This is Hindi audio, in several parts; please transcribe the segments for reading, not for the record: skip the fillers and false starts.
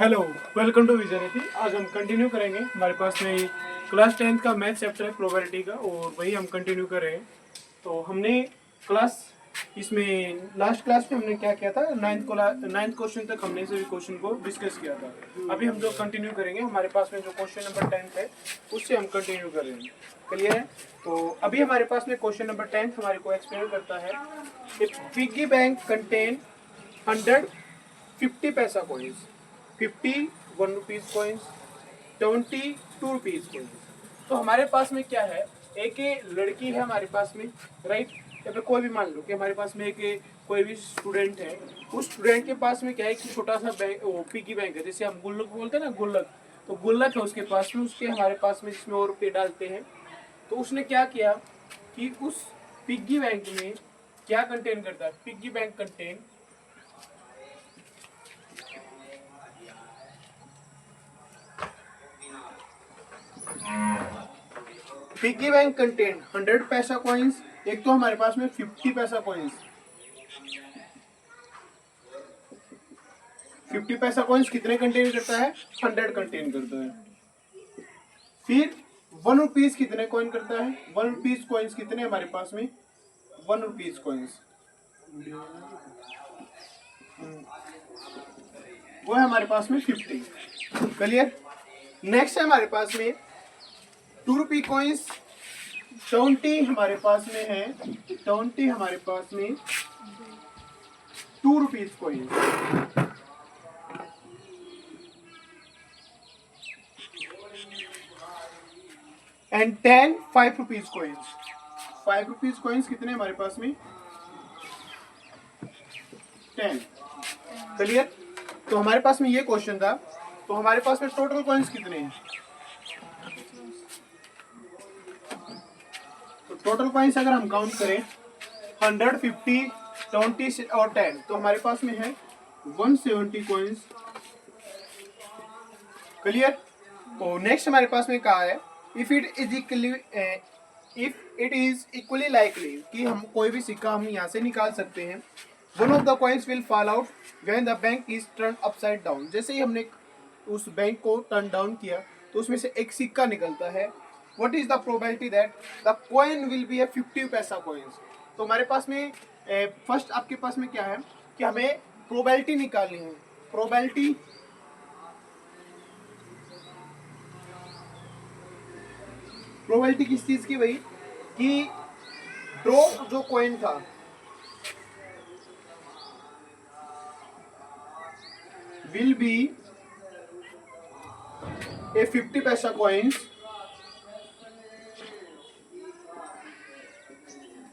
Hello, welcome to विजयनिधि। आज हम कंटिन्यू करेंगे। हमारे पास में क्लास 10th का मैथ चैप्टर है प्रोबेबिलिटी का, और वही हम कंटिन्यू कर रहे हैं। तो हमने इसमें लास्ट क्लास में हमने क्या किया था, नाइन्थ क्वेश्चन तक हमने सभी क्वेश्चन को डिस्कस किया था। अभी हम जो कंटिन्यू करेंगे, हमारे पास में जो क्वेश्चन नंबर 10th है उससे हम कंटिन्यू करेंगे। क्लियर है? तो अभी हमारे पास में क्वेश्चन नंबर 10th हमारे को एक्सप्लेन करता है। पिग्गी बैंक कंटेन 150 पैसा coins, 50 1 rupees coins, 20 2 rupees coins. तो हमारे पास में क्या है, एक लड़की है हमारे पास में, राइट? या फिर कोई भी मान लो कि हमारे पास में एक कोई भी स्टूडेंट है। उस स्टूडेंट के पास में क्या है कि छोटा सा बैंक, पिगी बैंक है, जैसे हम गुल्लक बोलते हैं ना, गुल्लक। तो गुल्लक है उसके पास में, उसके हमारे पास में जिसमें और रुपये डालते हैं। तो उसने क्या किया कि उस पिग्गी बैंक में क्या कंटेन करता है, piggy bank contain piggy bank contain 100 पैसा कॉइन्स। एक तो हमारे पास में 50 पैसा कॉइन्स, 50 पैसा कॉइन्स कितने कंटेन करता है, 100 कंटेन करता है। फिर 1 रुपीज कितने कॉइन करता है, 1 रुपीज कॉइन्स कितने हमारे पास में, 1 रुपीज कॉइन्स वो है हमारे पास में 50। क्लियर? नेक्स्ट है हमारे पास में 2 रुपी कॉइन्स, 20 हमारे पास में है, 20 हमारे पास में 2 rupees coins. And 10 5 rupees coins, 5 rupees coins कितने हमारे पास में, 10। क्लियर? तो हमारे पास में ये क्वेश्चन था। तो हमारे पास में टोटल कॉइन्स कितने हैं, तो टोटल कॉइन्स अगर हम काउंट करें 100 50 20 और 10, तो हमारे पास में है 170 कॉइन्स। क्लियर? तो नेक्स्ट हमारे पास में कहा है if it is equally likely, कि हम कोई भी सिक्का हम यहाँ से निकाल सकते हैं। One of the coins will fall out when the bank is turn upside down. जैसे ही हमने उस बैंक को टर्न डाउन किया तो उसमें से एक सिक्का निकलता है। What is the probability that the coin will be a 50 पैसा कॉइन्स। तो हमारे पास में फर्स्ट आपके पास में क्या है कि हमें प्रोबेबिलिटी निकालनी है। प्रोबेबिलिटी प्रोबेबिलिटी किस चीज की भाई, कि ड्रॉप जो कॉइन था विल बी ए 50 पैसा कॉइन्स।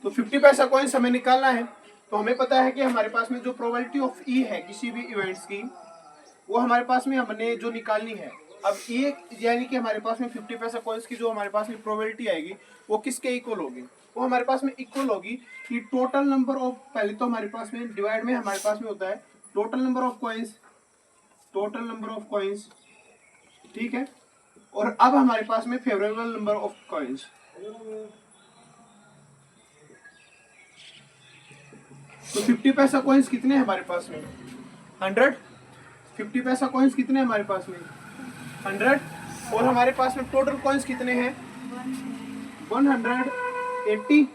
तो 50 पैसा कॉइन्स हमें निकालना है। तो हमें पता है कि हमारे पास में जो प्रोबेबिलिटी ऑफ ई है किसी भी इवेंट्स की, वो हमारे पास में हमने जो निकालनी है। अब ये यानी कि हमारे पास में 50 पैसा कॉइन्स की जो हमारे पास में प्रोबेबिलिटी आएगी वो किसके इक्वल होगी, वो हमारे पास में इक्वल होगी कि टोटल नंबर ऑफ, पहले तो हमारे पास में डिवाइड में हमारे पास में होता है total number of coins, total number of coins, ठीक है। और अब हमारे पास में फेवरेबल नंबर ऑफ कॉइन्स। तो 50 पैसा कॉइन्स कितने हैं हमारे पास में, 100। 50 पैसा कॉइन्स कितने हैं हमारे पास में, 100। और हमारे पास में टोटल कॉइन्स कितने हैं, 180।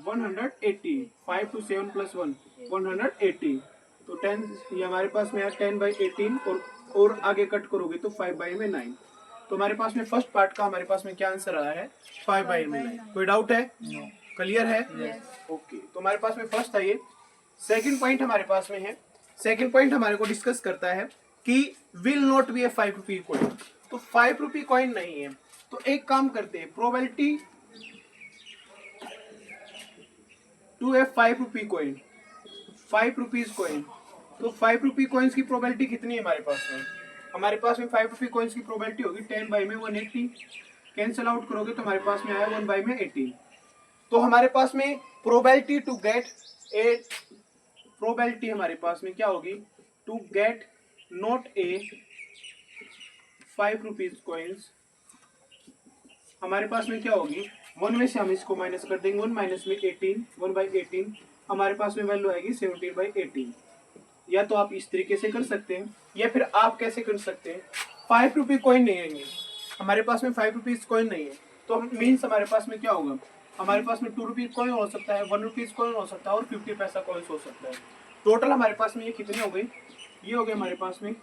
180, 5 to 7 plus 1 180। तो 10 ये हमारे पास में है 10/18, और आगे कट करोगे तो 5/9। तो हमारे पास में फर्स्ट पार्ट का हमारे पास में क्या आंसर आया है, 5/9। कोई डाउट है? क्लियर है? ओके। तो हमारे पास में फर्स्ट था ये। सेकंड पॉइंट हमारे पास में है। सेकंड पॉइंट हमारे को डिस्कस करता है कि will not be A 5 rupee coin. तो 5 रुपी कॉइन नहीं है। तो एक काम करते हैं, probability to a 5 rupee coin, 5 rupees coin. तो 5 रुपी कॉइन्स की प्रोबेबिलिटी कितनी है हमारे पास में, हमारे पास में 5 रुपी कॉइन्स की प्रोबेबिलिटी होगी 10/180। कैंसिल आउट करोगे तो हमारे पास में आया 1/18। तो हमारे पास में probability to get a, probability हमारे पास में क्या होगी, to get not a 5 rupees coins, हमारे पास में क्या होगी, 1 में से हम इसको माइनस कर देंगे, 1 माइनस में 18, 1/18 हमारे पास में वैल्यू आएगी 17/18। या तो आप इस तरीके से कर सकते हैं, या फिर आप कैसे कर सकते हैं, 5 रुपये कॉइन नहीं है, हमारे पास में 5 रुपीज कॉइन नहीं है, तो मीन्स हमारे पास में क्या होगा, हमारे पास में 2 रुपीज कॉइन हो सकता है, 1 रुपीज कॉइन हो सकता है और 50 पैसा कॉइन हो सकता है। टोटल हमारे पास में ये कितने हो गए, ये हो गए हमारे पास में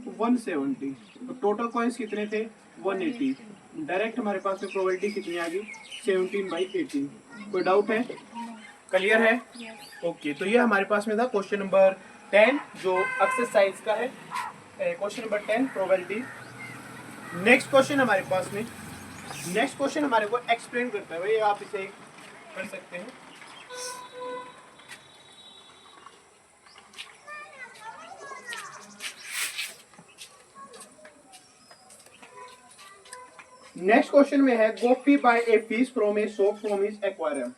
170। तो टोटल कॉइन्स कितने थे, 180। डायरेक्ट हमारे पास में प्रोबेबिलिटी कितनी आ गई, 17/18। कोई डाउट है, क्लियर है? ओके, तो ये हमारे पास में था क्वेश्चन नंबर 10 जो एक्सरसाइज का है, question number 10 probability. Next question हमारे पास में, नेक्स्ट क्वेश्चन हमारे को एक्सप्लेन करता है, भाई आप इसे कर सकते हैं। नेक्स्ट क्वेश्चन में है Gopi buy a fish from a shop from his aquarium.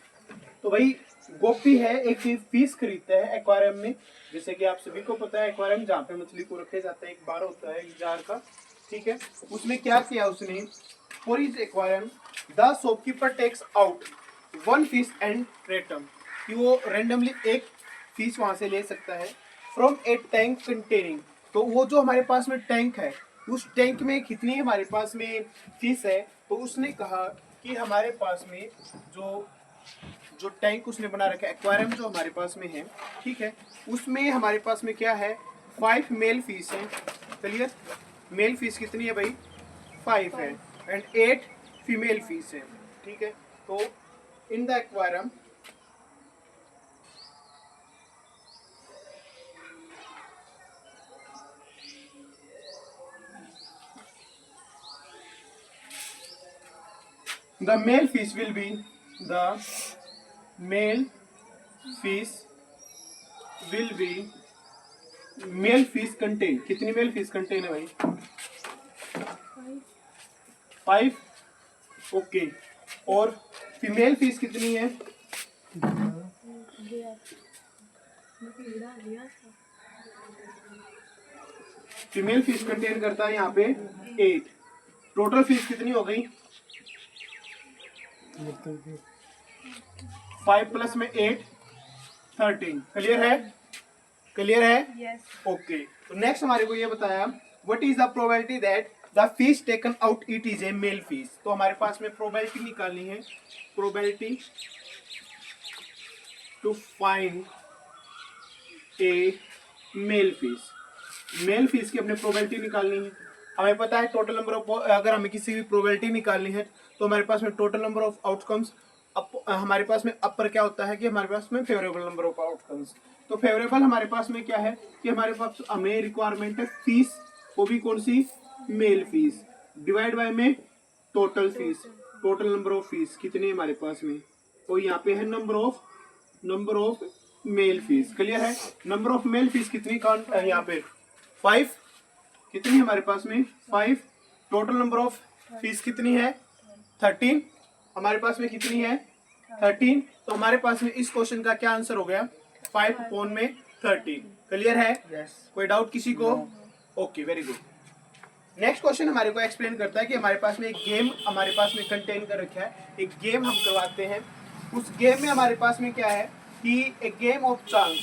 तो भाई गोपी है, एक फिश खरीदता है एक्वेरियम में, जैसे कि आप सभी को पता है एक्वेरियम जहाँ पे मछली को रखे जाता है, एक बार होता है जार का, ठीक है। उसमें क्या किया उसने, for his aquarium the shopkeeper takes out 1 fish and random, कि वो रेंडमली एक फिश वहां से ले सकता है, फ्रॉम ए टैंक कंटेनिंग। तो वो जो हमारे पास में टैंक है, उस टैंक में कितनी हमारे पास में फिश है, तो उसने कहा कि हमारे पास में जो टैंक उसने बना रखा है, एक्वेरियम जो हमारे पास में है, ठीक है, उसमें हमारे पास में क्या है, 5 मेल फिश है। क्लियर, मेल फिश कितनी है भाई, 5 है, एंड 8 फीमेल फिश है, ठीक है। तो in the aquarium the male fish will be, the male fish will be, male fish contain, कितनी मेल फिश कंटेन है भाई, 5, ओके। और फीमेल फिश कितनी है, फीमेल फिश कंटेन करता है यहाँ पे 8। टोटल फिश कितनी हो गई, 5 प्लस में 8 13। क्लियर है, क्लियर है? Yes. ओके, तो नेक्स्ट हमारे को ये बताया what is the probability that the fish taken out it is a male fish. तो हमारे पास में प्रोबेबिलिटी निकालनी है, probability to find a male fish. Male fish की अपने प्रोबेबिलिटी निकालनी है। हमें पता है टोटल नंबर ऑफ, अगर हमें किसी भी प्रोबेबिलिटी निकालनी है तो हमारे पास में टोटल नंबर ऑफ आउटकम्स, हमारे पास में अपर क्या होता है कि हमारे पास में फेवरेबल नंबर ऑफ आउटकम्स। तो फेवरेबल हमारे पास में क्या है कि हमारे पास हमें रिक्वायरमेंट है फीस, वो भी कौन सी, मेल फीस, डिवाइड बाय में total fees, total number of fees कितनी है हमारे पास में, तो यहाँ पे है number of male fees. Clear है, नंबर ऑफ मेल फीस कितनी काउंट है यहाँ पे, 5, कितनी हमारे पास में 5, टोटल नंबर ऑफ फीस कितनी है 13, हमारे पास में कितनी है 13। तो हमारे पास में इस क्वेश्चन का क्या आंसर हो गया, 5 अपॉन में 13। क्लियर है? Yes. कोई डाउट किसी को? Okay, very good. Next question हमारे को एक्सप्लेन करता है कि हमारे पास में एक गेम हमारे पास में कंटेन कर रखा है, एक गेम हम करवाते हैं। उस गेम में हमारे पास में क्या है कि एक गेम ऑफ चांस,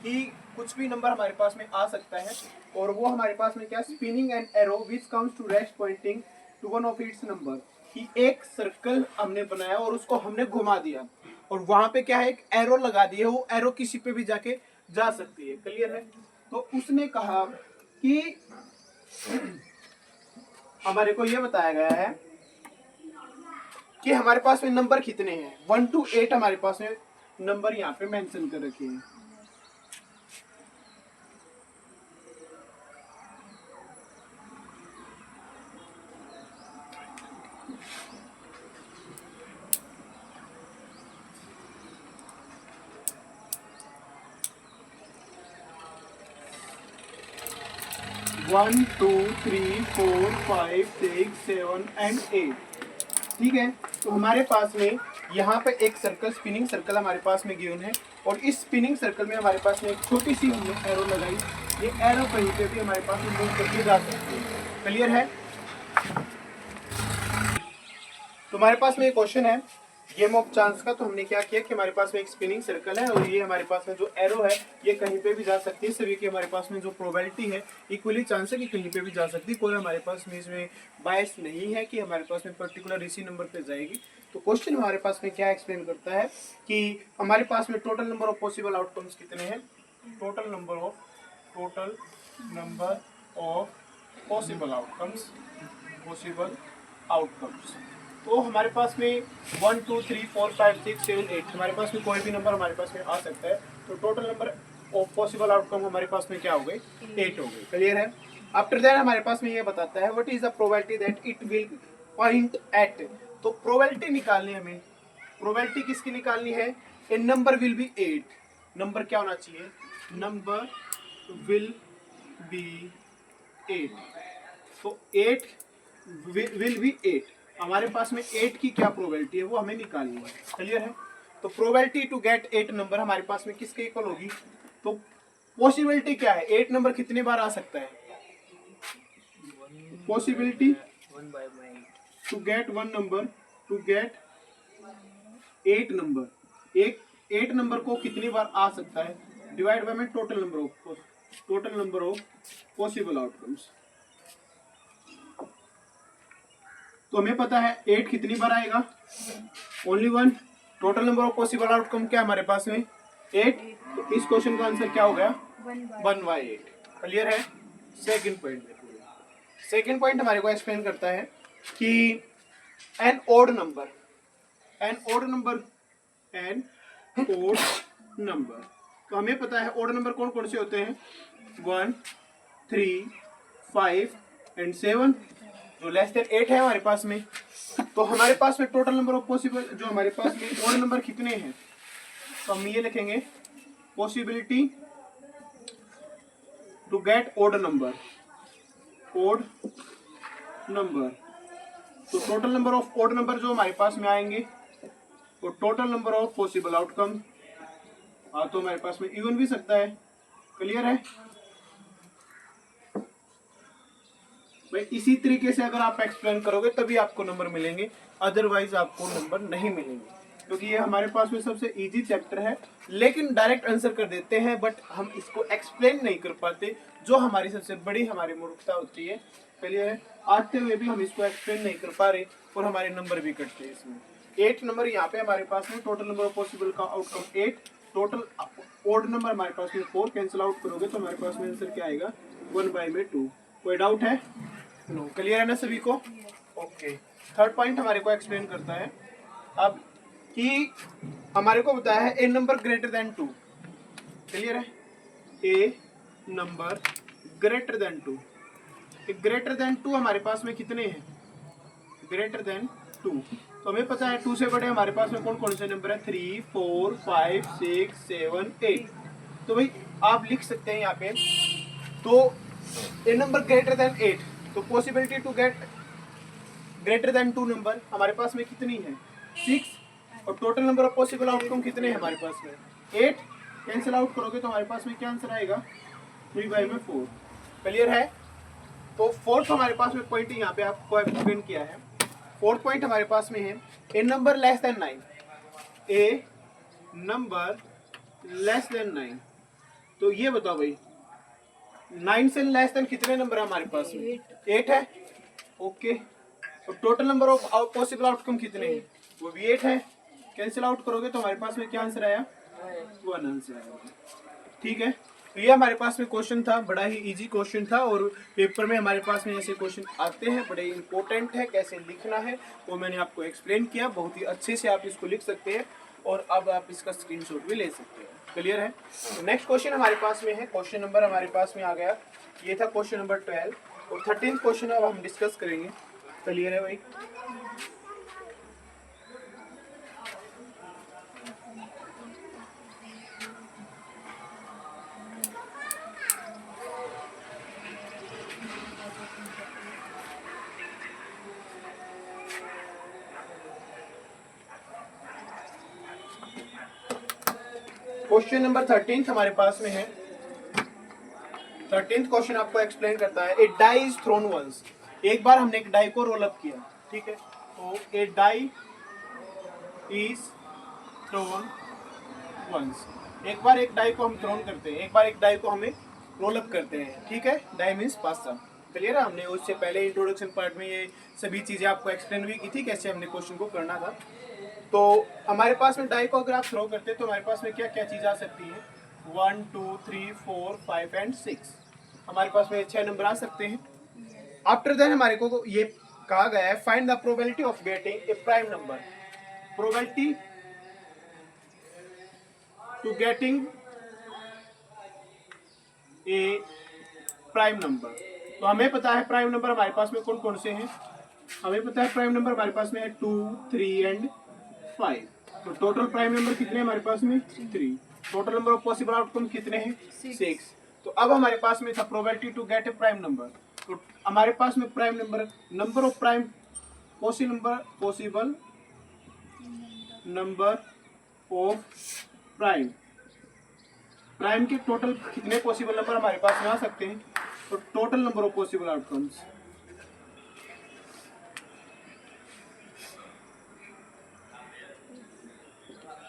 कि कुछ भी नंबर हमारे पास में आ सकता है, और वो हमारे पास में क्या, spinning and arrow which comes to rest pointing to one of its number, कि एक सर्कल हमने बनाया और उसको हमने घुमा दिया, और वहां पे क्या है एक एरो लगा दी है, वो एरो किसी पे भी जाके जा सकती है। क्लियर है? तो उसने कहा कि हमारे को ये बताया गया है कि हमारे पास में नंबर कितने हैं, 1 to 8 हमारे पास में नंबर यहाँ पे मेंशन कर रखे हैं। One 2 3 4 5 6 7 and 8। ठीक है, तो हमारे पास में यहाँ पे एक सर्कल, स्पिनिंग सर्कल हमारे पास में गिवन है, और इस स्पिनिंग सर्कल में हमारे पास में एक छोटी सी हमने एरो लगाई, ये एरो कहीं पे भी हमारे पास में मूव करके जा सकती है। क्लियर है? तो हमारे पास में एक क्वेश्चन है गेम ऑफ चांस का, तो हमने क्या किया कि हमारे पास में एक स्पिनिंग सर्कल है और ये हमारे पास में जो एरो है ये कहीं पे भी जा सकती है, सभी की हमारे पास में जो प्रोबेबिलिटी है इक्वली चांस है कि कहीं पे भी जा सकती है, कोई हमारे पास में इसमें बायस नहीं है कि हमारे पास में पर्टिकुलर इसी नंबर पे जाएगी। तो क्वेश्चन हमारे पास में क्या एक्सप्लेन करता है कि हमारे पास में total number of possible outcomes कितने हैं, total number of possible outcomes. तो हमारे पास में 1 2 3 4 5 6 7 8 हमारे पास में कोई भी नंबर हमारे पास में आ सकता है, तो total number of possible outcome हमारे पास में क्या हो गए, 8 हो गए। क्लियर है। आफ्टर दैट हमारे पास में ये बताता है what is the probability that it will point at. तो प्रोबेबिलिटी निकालनी है हमें, प्रोबेबिलिटी किसकी निकालनी है, a number will be 8। Number क्या होना चाहिए, नंबर विल बी 8। तो 8 विल बी 8, हमारे पास में 8 की क्या प्रोबेबिलिटी है वो हमें निकालनी है। क्लियर है। तो प्रोबेबिलिटी टू गेट 8 नंबर हमारे पास में किसके इक्वल होगी, तो पॉसिबिलिटी क्या है, 8 नंबर कितने बार आ सकता है, possibility to get 1 number, to get 8 number, एक 8 नंबर को कितनी बार आ सकता है, डिवाइड बाय में total number of possible outcomes. तो हमें पता है 8 कितनी बार आएगा, only 1। Total number of possible outcome क्या हमारे पास में 8, तो इस क्वेश्चन का आंसर क्या हो गया 1/8। क्लियर है। सेकंड पॉइंट हमारे को एक्सप्लेन करता है कि एन ओड नंबर, तो हमें पता है ओड नंबर कौन कौन से होते हैं, 1 3 5 एंड 7, जो लेस देन 8 है हमारे पास में। तो हमारे पास में टोटल नंबर ऑफ पॉसिबल जो हमारे पास में ओड नंबर कितने हैं, तो हम ये लिखेंगे possibility to get odd number. तो total number of odd number जो हमारे पास में आएंगे वो total number of possible outcome, तो हमारे पास में इवन भी सकता है। क्लियर है भाई, इसी तरीके से अगर आप एक्सप्लेन करोगे तभी आपको नंबर मिलेंगे, अदरवाइज आपको नंबर नहीं मिलेंगे, क्योंकि ये हमारे पास में सबसे इजी चैप्टर है, लेकिन डायरेक्ट आंसर कर देते हैं बट हम इसको एक्सप्लेन नहीं कर पाते, जो हमारी सबसे बड़ी हमारी मूर्खता होती है। क्लियर है। आते हुए भी हम इसको एक्सप्लेन नहीं कर पा रहे और हमारे नंबर भी कटते हैं इसमें। 8 नंबर यहाँ पे हमारे पास में टोटल नंबर ऑफ पॉसिबल का आउटकम 8, टोटल ओड नंबर हमारे पास में 4, कैंसिल आउट करोगे तो हमारे पास में आंसर क्या आएगा 1/2। कोई डाउट है, नो। क्लियर है ना सभी को, ओके। थर्ड पॉइंट हमारे को एक्सप्लेन करता है अब कि हमारे को बताया है a number greater than 2। Clear है, a number greater than 2, greater than 2 हमारे पास में कितने हैं, ग्रेटर देन 2, तो हमें पता है 2 से बड़े हमारे पास में कौन कौन से नंबर है, 3 4 5 6 7 8। तो भाई आप लिख सकते हैं यहाँ पे, तो ए नंबर ग्रेटर देन 8, तो possibility to get greater than 2 number हमारे पास में कितनी है 6, और total number of possible outcome कितने हैं हमारे पास में 8, कैंसिल आउट करोगे तो हमारे पास में क्या आंसर आएगा 3/4। क्लियर है। तो फोर्थ हमारे पास में पॉइंट यहाँ पे आपको एक्सप्लेन किया है। फोर्थ पॉइंट हमारे पास में है a number less than 9, A number less than 9। तो ये बताओ भाई 9 से लेस देन कितने नंबर है हमारे पास में, 8 है, ओके। और total number of possible outcome कितने हैं, वो भी 8 है, कैंसिल आउट करोगे तो हमारे पास में क्या आंसर आया 1 आंसर आया। ठीक है, तो ये हमारे पास में क्वेश्चन था, बड़ा ही इजी क्वेश्चन था, और पेपर में हमारे पास में ऐसे क्वेश्चन आते हैं, बड़े इंपॉर्टेंट है, कैसे लिखना है वो मैंने आपको एक्सप्लेन किया, बहुत ही अच्छे से आप इसको लिख सकते हैं, और अब आप इसका स्क्रीनशॉट भी ले सकते हैं। क्लियर है। तो नेक्स्ट क्वेश्चन हमारे पास में है, क्वेश्चन नंबर हमारे पास में आ गया, ये था क्वेश्चन नंबर 12, और 13th क्वेश्चन अब हम डिस्कस करेंगे। क्लियर है भाई। क्वेश्चन नंबर 13 हमारे पास में है। 13th क्वेश्चन आपको एक्सप्लेन करता है, ए डाई इज थ्रोन वंस। एक बार हमने एक डाई को रोल अप किया, ठीक है, तो ए डाई इज थ्रोन वंस। एक बार एक डाई को हम थ्रोन करते हैं, एक बार एक डाई को हमें रोल अप करते हैं, ठीक है। डाई मीन्स पासा। क्लियर है? हमने उससे पहले इंट्रोडक्शन पार्ट में ये सभी चीज़ें आपको एक्सप्लेन भी की थी कैसे हमने क्वेश्चन को करना था। तो हमारे पास में डाई को अगर आप थ्रो करते हैं तो हमारे पास में क्या क्या चीज़ आ सकती है? 1 2 3 4 5 एंड 6। हमारे पास में 6 नंबर आ सकते हैं। आफ्टर देन हमारे को ये कहा गया है find the probability of getting a prime number. Probability to getting a prime number. तो हमें पता है प्राइम नंबर हमारे पास में कौन कौन से हैं। हमें पता है प्राइम नंबर हमारे पास में है 2 3 एंड 5। तो टोटल प्राइम नंबर कितने हमारे पास में? 3। Total number of possible outcome कितने हैं? 6। तो अब हमारे पास में था probability to get a prime number. तो हमारे पास में prime number of prime possible number of prime के टोटल कितने पॉसिबल नंबर हमारे पास में आ सकते हैं? तो total number of possible outcomes,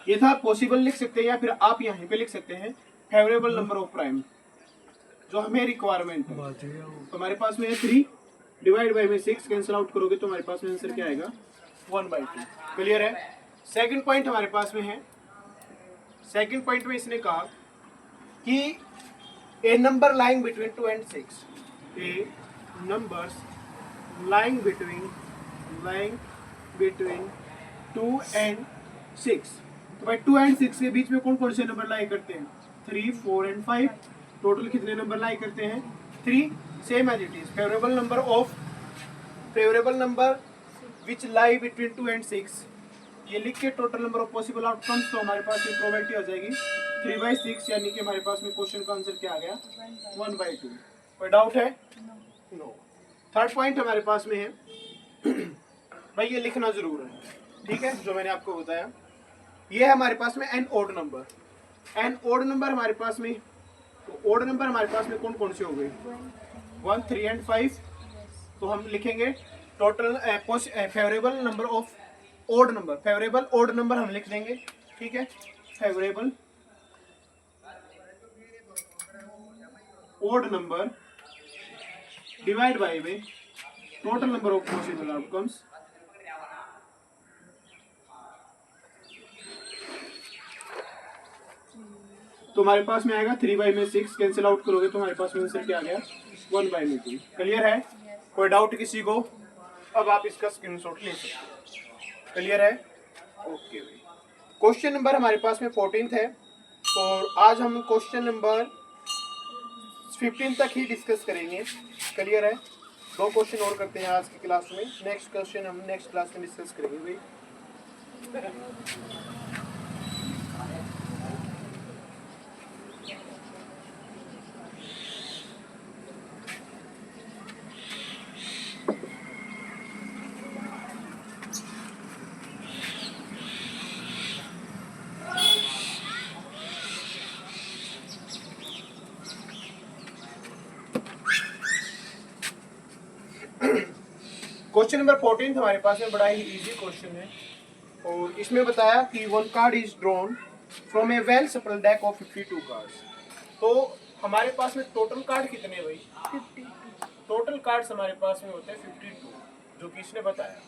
ये था पॉसिबल लिख सकते हैं या फिर आप यहाँ पे लिख सकते हैं फेवरेबल नंबर ऑफ प्राइम जो हमें रिक्वायरमेंट है। तो हमारे पास में 3 डिवाइड बाई में 6 कैंसिल आउट करोगे तो हमारे पास में आंसर क्या आएगा? 1/2। क्लियर है? सेकंड पॉइंट हमारे पास में है। सेकंड पॉइंट में इसने कहा कि a number lying between 2 and 6, a numbers lying between 2 and 6। तो भाई 2 एंड 6 के बीच में कौन कौन से नंबर लाई करते हैं? 3 4 एंड 5। टोटल कितने नंबर लाई करते हैं? 3। Same as it is favourable number which lie between 2 and 6, ये लिख के total number of possible outcomes. तो हमारे पास में प्रोबेबिलिटी हो जाएगी 3/6, यानी कि हमारे पास में क्वेश्चन का आंसर क्या आ गया? 1/2। कोई डाउट है? नो। थर्ड पॉइंट हमारे पास में है भाई ये लिखना जरूर है, ठीक है, जो मैंने आपको बताया। ये है हमारे पास में an odd number. An odd number हमारे पास में, तो ओड नंबर हमारे पास में कौन कौन से हो गए? 1 3 एंड 5। तो हम लिखेंगे total favourable number of odd number. Favourable odd number हम लिख देंगे, ठीक है। Favourable odd number divide by में total number of possible outcomes. तो हमारे पास में आएगा 3/6 कैंसिल आउट करोगे तो हमारे पास में आंसर क्या आ गया? 1/2। क्लियर है? कोई डाउट किसी को? अब आप इसका स्क्रीनशॉट ले सकते हैं। क्लियर है? ओके भाई। क्वेश्चन नंबर हमारे पास में 14 है और आज हम क्वेश्चन नंबर 15 तक ही डिस्कस करेंगे। क्लियर है? 2 क्वेश्चन और करते हैं आज की क्लास में। नेक्स्ट क्वेश्चन हम नेक्स्ट क्लास में डिस्कस करेंगे भाई। क्वेश्चन नंबर 14 हमारे पास में बड़ा ही इजी क्वेश्चन है और इसमें बताया कि 1 card is drawn from A well सफल डेक ऑफ 52 कार्ड्स। तो हमारे पास में टोटल कार्ड कितने भाई? 52। टोटल कार्ड्स हमारे पास में होते हैं 52, जो कि इसने बताया।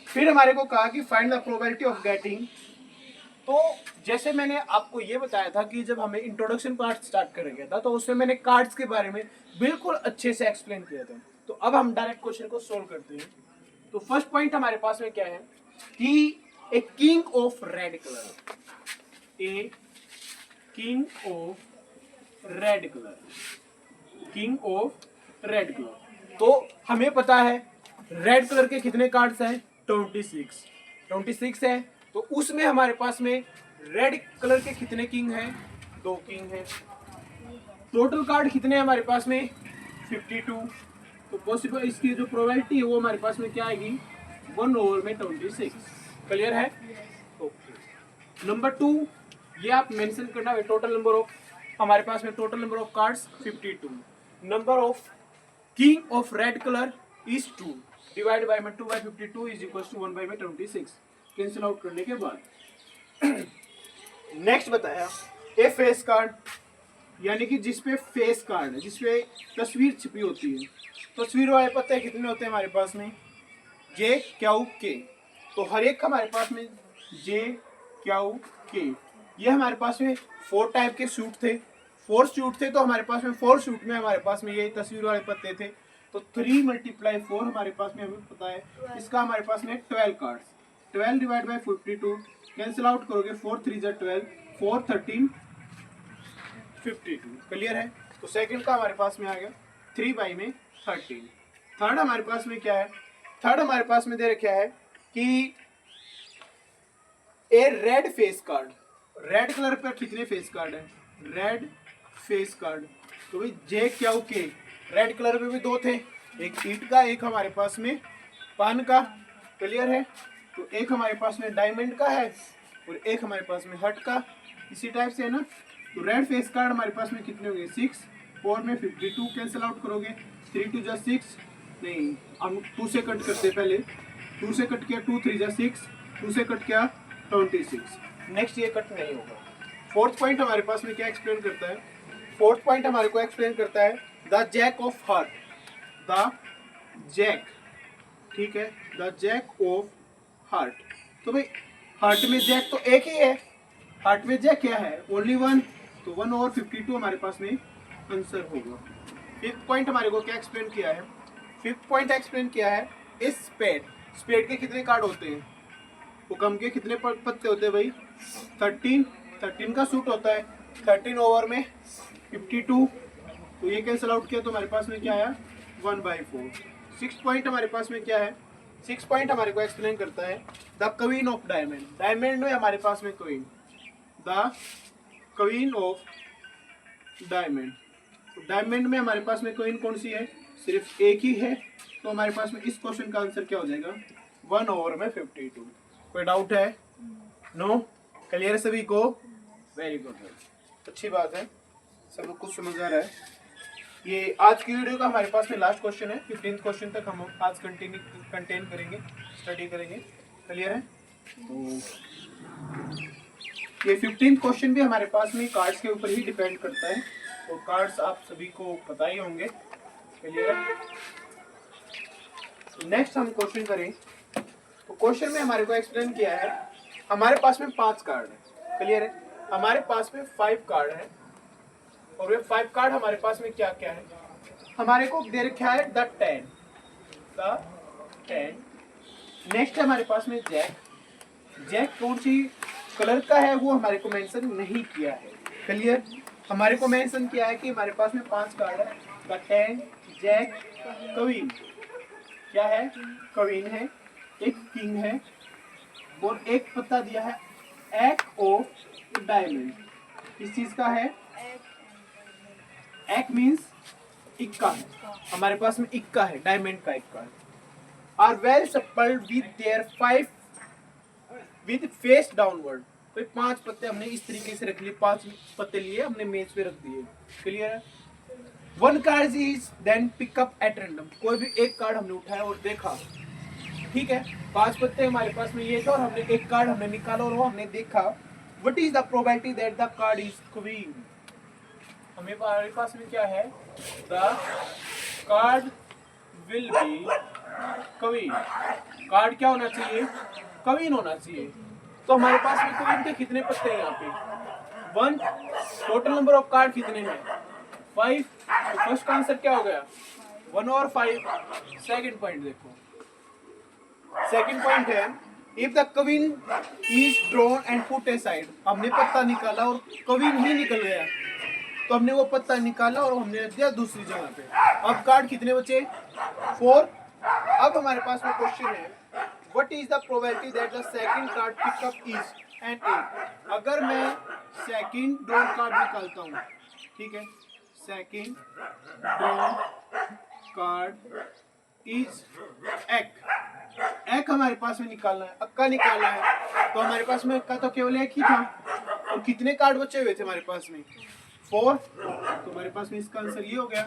फिर हमारे को कहा कि find the probability of getting. तो जैसे मैंने आपको ये बताया था कि जब हमें इंट्रोडक्शन पार्ट स्टार्ट कर गया था तो उसमें मैंने कार्ड्स के बारे में बिल्कुल अच्छे से एक्सप्लेन किया था। तो अब हम डायरेक्ट क्वेश्चन को सोल्व करते हैं। तो फर्स्ट पॉइंट हमारे पास में क्या है कि a king of red colour, a king of red colour, king of red colour. तो हमें पता है रेड कलर के कितने कार्ड्स हैं? 26 है। तो उसमें हमारे पास में रेड कलर के कितने किंग हैं? 2 किंग हैं। टोटल कार्ड कितने हैं हमारे पास में? 52। तो पॉसिबल इसकी जो प्रोबेबिलिटी है वो हमारे पास में क्या आएगी? 1/26। क्लियर है? ओके। नंबर 2 ये आप मेंशन करना है। टोटल नंबर ऑफ हमारे पास में total number of cards 52। Number of king of red colour is 2 divide by में 2/52 is equal to 1/26। Cancel out करने के बाद नेक्स्ट बताया ए फेस कार्ड, यानी कि जिसपे फेस कार्ड है, जिसपे तस्वीर छिपी होती है। तस्वीर वाले पत्ते कितने होते हैं हमारे पास में? जे क्यू के। तो हर एक हमारे पास में जे क्यू के, ये हमारे पास में 4 टाइप के सूट थे। 4 सूट थे, तो हमारे पास में 4 सूट में हमारे पास में ये तस्वीर वाले पत्ते थे। तो 3 × 4 हमारे पास में हमें पता है, इसका हमारे पास में 12 cards. 12 divide by 52 cancel out करोगे, 4 3 जा 12, 4 13 52। क्लियर है? तो सेकंड का हमारे पास में आ गया 3 बाई में 13। थर्ड हमारे पास में क्या है? थर्ड हमारे पास में दे रखा है कि a red face card. Red colour पर कितने फेस कार्ड है? Red face card. तो भाई J Q K red colour पे भी 2 थे, एक ईट का, एक हमारे पास में पान का। क्लियर है? तो एक हमारे पास में डायमंड का है और एक हमारे पास में हट का। इसी टाइप से है ना। तो रेड फेस कार्ड हमारे पास में कितने होंगे? 6, 4 में 52 कैंसिल आउट करोगे, 3 2 जा 6, नहीं हम 2 से कट करते, पहले 2 से कट किया, 2 3 जा 6, 2 से कट किया 26। नेक्स्ट ये कट नहीं होगा। फोर्थ पॉइंट हमारे पास में क्या एक्सप्लेन करता है? फोर्थ पॉइंट हमारे को एक्सप्लेन करता है the jack of heart. The jack, ठीक है, द जैक ऑफ हार्ट। तो भाई हार्ट में जैक तो एक ही है, हार्ट में जैक क्या है? ओनली 1। तो 1 और 52 हमारे पास में आंसर होगा। फिफ्थ पॉइंट हमारे को क्या एक्सप्लेन किया है? फिफ्थ पॉइंट एक्सप्लेन किया है इस स्पेड। स्पेड के कितने कार्ड होते हैं? हुक्म के कितने पत्ते होते हैं भाई? 13 का सूट होता है। 13 ओवर में 52, तो ये कैंसिल आउट किया तो हमारे पास में क्या आया? 1/4। 6 पॉइंट हमारे पास में क्या है? 6 पॉइंट हमारे को एक्सप्लेन करता है the queen of diamond. Diamond में हमारे पास में queen, the queen of diamond. Diamond में हमारे पास में क्वीन कौन सी है? सिर्फ एक ही है। तो हमारे पास में इस क्वेश्चन का आंसर क्या हो जाएगा? 1 ओवर में 52। कोई डाउट है? नो? क्लियर सभी को? वेरी गुड, अच्छी बात है, सब कुछ समझ आ रहा है। ये आज की वीडियो का हमारे पास में लास्ट क्वेश्चन है। 15th क्वेश्चन तक हम आज कंटेन करेंगे, स्टडी करेंगे। क्लियर है? तो ये 15th क्वेश्चन भी हमारे पास में कार्ड्स के ऊपर ही डिपेंड करता है, तो कार्ड्स आप सभी को पता ही होंगे। क्लियर है? नेक्स्ट हम क्वेश्चन करें। तो क्वेश्चन में हमारे को एक्सप्लेन किया है, हमारे पास में 5 कार्ड है। क्लियर है? हमारे पास में 5 कार्ड है और वे 5 कार्ड हमारे पास में क्या क्या है? हमारे को दे रखा है द 10। नेक्स्ट हमारे पास में जैक। जैक कौन सी कलर का है वो हमारे को मेंशन नहीं किया है। क्लियर? हमारे को मेंशन किया है कि हमारे पास में 5 कार्ड है, द 10, जैक, क्वीन। क्या है? क्वीन है, एक किंग है और एक पत्ता दिया है एक ऑफ डायमंड। किस चीज का है? एक मीन्स इक्का है, हमारे पास में इक्का है, डायमंड का इक्का है। Are well shuffled with their 5 with face downward. तो 5 पत्ते हमने इस तरीके से रख लिए, 5 पत्ते लिए हमने मेज पे रख दिए। क्लियर है? 1 card is then pick up at random. कोई भी एक कार्ड हमने उठाया और देखा, ठीक है, 5 पत्ते हमारे पास में ये थे और हमने एक कार्ड हमने निकाला और वो हमने देखा। What is the probability that the card is queen? हमारे पास में क्या है? The card will be queen. Card क्या होना चाहिए? क्वीन होना चाहिए। तो हमारे पास में क्वीन के कितने पत्ते हैं यहाँ पे? 1। टोटल नंबर ऑफ कार्ड कितने हैं? 5। तो फर्स्ट का आंसर क्या हो गया? 1 और 5। सेकंड पॉइंट देखो, सेकंड पॉइंट है if the queen is drawn and put aside. हमने पत्ता निकाला और क्वीन ही निकल गया, तो हमने वो पत्ता निकाला और हमने रख दिया दूसरी जगह पे। अब कार्ड कितने बचे? 4। अब हमारे पास में क्वेश्चन है what is the probability that the second card pick up is and 8। अगर मैं सेकंड ड्रॉन कार्ड निकालता हूँ, ठीक है, सेकंड ड्रॉन कार्ड इज एक हमारे पास में निकालना है, अक्का निकालना है। तो हमारे पास में अक्का तो केवल एक ही था और कितने कार्ड बचे हुए थे हमारे पास में? 4। तो हमारे पास में इसका आंसर ये हो गया।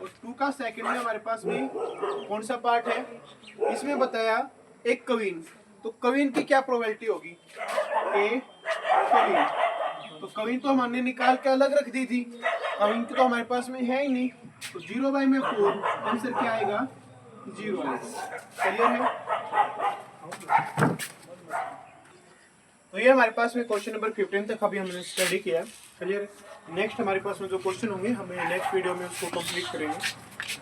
और 2 का सेकंड में हमारे पास में कौन सा पार्ट है? इसमें बताया एक क्वीन, तो कविन की क्या प्रोबेबिलिटी होगी, ए कविन। तो कविन तो हमने निकाल के अलग रख दी थी, कविन की तो हमारे पास में है ही नहीं, तो 0/4 आंसर क्या आएगा, 0 आएगा। क्लियर है। तो ये हमारे पास में क्वेश्चन नंबर 15 तक अभी हमने स्टडी किया है। क्लियर। नेक्स्ट हमारे पास में जो क्वेश्चन होंगे हमें नेक्स्ट वीडियो में उसको कंप्लीट करेंगे।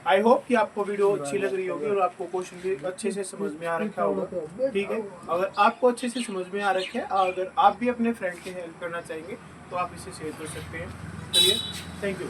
आई होप कि आपको वीडियो अच्छी लग रही होगी और आपको क्वेश्चन भी अच्छे से समझ में आ रखा होगा। ठीक है, अगर आपको अच्छे से समझ में आ रखे है, अगर आप भी अपने फ्रेंड की हेल्प करना चाहेंगे तो आप इसे शेयर कर सकते हैं। चलिए, थैंक यू।